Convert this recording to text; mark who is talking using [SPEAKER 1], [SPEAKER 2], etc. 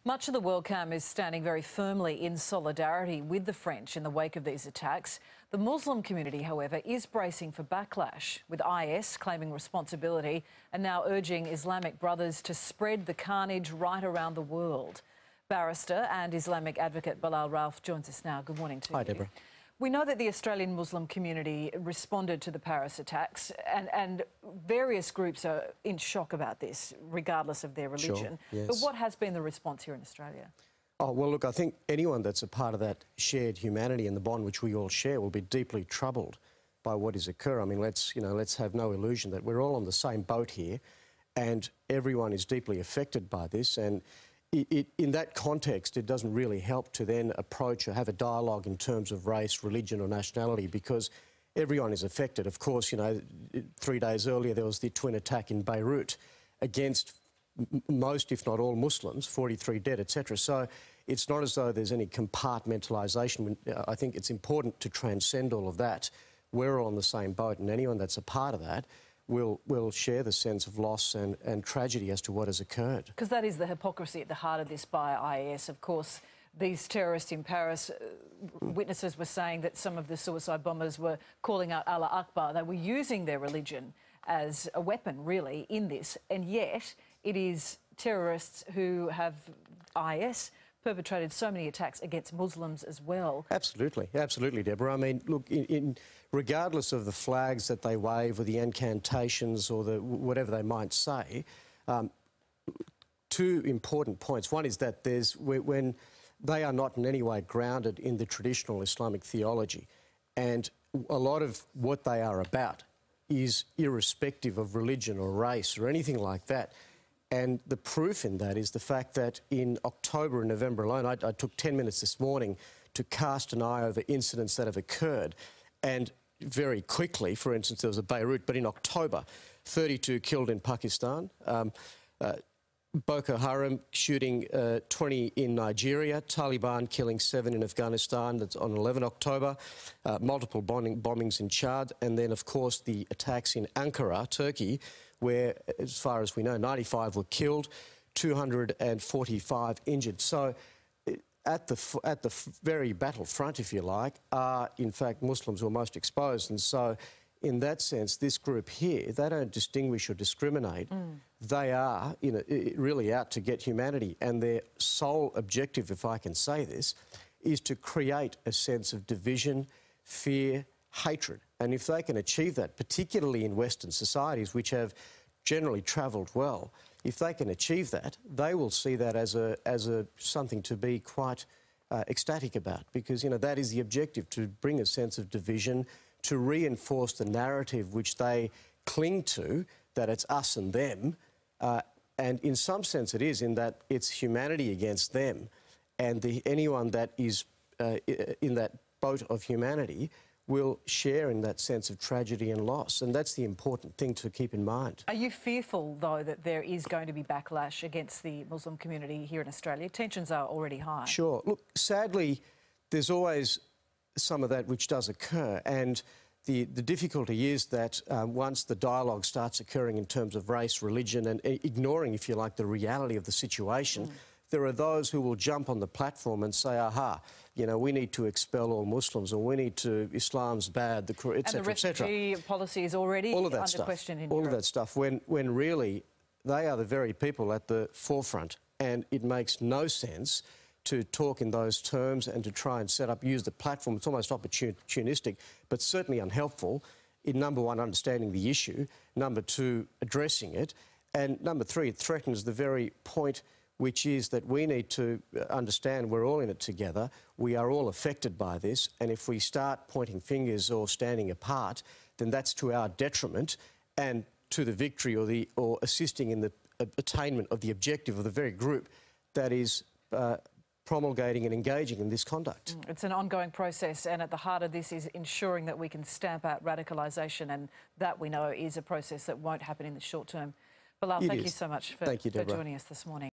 [SPEAKER 1] Much of the world, Cam, is standing very firmly in solidarity with the French in the wake of these attacks. The Muslim community, however, is bracing for backlash, with IS claiming responsibility and now urging Islamic brothers to spread the carnage right around the world. Barrister and Islamic advocate Bilal Rauf joins us now. Good morning to you.
[SPEAKER 2] Hi, Deborah.
[SPEAKER 1] We know that the Australian Muslim community responded to the Paris attacks, and various groups are in shock about this, regardless of their religion.
[SPEAKER 2] Sure, yes.
[SPEAKER 1] But what has been the response here in Australia?
[SPEAKER 2] Oh, well, look, I think anyone that's a part of that shared humanity and the bond which we all share will be deeply troubled by what is occurring. I mean, let's have no illusion that we're all on the same boat here, and everyone is deeply affected by this. And in that context, it doesn't really help to then approach or have a dialogue in terms of race, religion or nationality, because everyone is affected. Of course, 3 days earlier there was the twin attack in Beirut against most, if not all, Muslims, 43 dead, etc. So it's not as though there's any compartmentalisation. I think it's important to transcend all of that. We're all on the same boat, and anyone that's a part of that will share the sense of loss and tragedy as to what has occurred.
[SPEAKER 1] Because that is the hypocrisy at the heart of this by IS. Of course, these terrorists in Paris, witnesses were saying that some of the suicide bombers were calling out Allah Akbar. They were using their religion as a weapon, really, in this. And yet it is terrorists who have IS perpetrated so many attacks against Muslims as well. Absolutely,
[SPEAKER 2] absolutely, Deborah. I mean, look, regardless of the flags that they wave or the incantations or the whatever they might say, two important points. One is that when they are not in any way grounded in the traditional Islamic theology, and a lot of what they are about is irrespective of religion or race or anything like that. And the proof in that is the fact that in October and November alone, I took 10 minutes this morning to cast an eye over incidents that have occurred. And very quickly, for instance, there was a Beirut, but in October, 32 killed in Pakistan. Boko Haram shooting 20 in Nigeria, Taliban killing 7 in Afghanistan, that's on 11 October, multiple bombings in Chad, and then, of course, the attacks in Ankara, Turkey, where, as far as we know, 95 were killed, 245 injured. So at the very battlefront, if you like, are, in fact, Muslims who are most exposed. And so, in that sense, this group here, they don't distinguish or discriminate. They are really out to get humanity. And their sole objective, if I can say this, is to create a sense of division, fear, hatred. And if they can achieve that, particularly in Western societies, which have generally travelled well, if they can achieve that, they will see that as something to be quite ecstatic about, because, that is the objective, to bring a sense of division, to reinforce the narrative which they cling to, that it's us and them. And in some sense it is, in that it's humanity against them. And anyone that is in that boat of humanity will share in that sense of tragedy and loss. And that's the important thing to keep in mind.
[SPEAKER 1] Are you fearful, though, that there is going to be backlash against the Muslim community here in Australia? Tensions are already high.
[SPEAKER 2] Sure. Look, sadly, there's always some of that which does occur. And the difficulty is that once the dialogue starts occurring in terms of race, religion, and ignoring, if you like, the reality of the situation, there are those who will jump on the platform and say, aha, we need to expel all Muslims, or we need to, Islam's bad, etc., etc.
[SPEAKER 1] And the refugee policy is already under question in Europe.
[SPEAKER 2] All of that stuff, when really they are the very people at the forefront, and it makes no sense to talk in those terms and to try and use the platform. It's almost opportunistic, but certainly unhelpful in, number one, understanding the issue, number two, addressing it, and number three, it threatens the very point which is that we need to understand we're all in it together, we are all affected by this, and if we start pointing fingers or standing apart, then that's to our detriment and to the victory or assisting in the attainment of the objective of the very group that is promulgating and engaging in this conduct.
[SPEAKER 1] It's an ongoing process, and at the heart of this is ensuring that we can stamp out radicalisation, and that, we know, is a process that won't happen in the short term. Bilal, thank you so much for joining us this morning.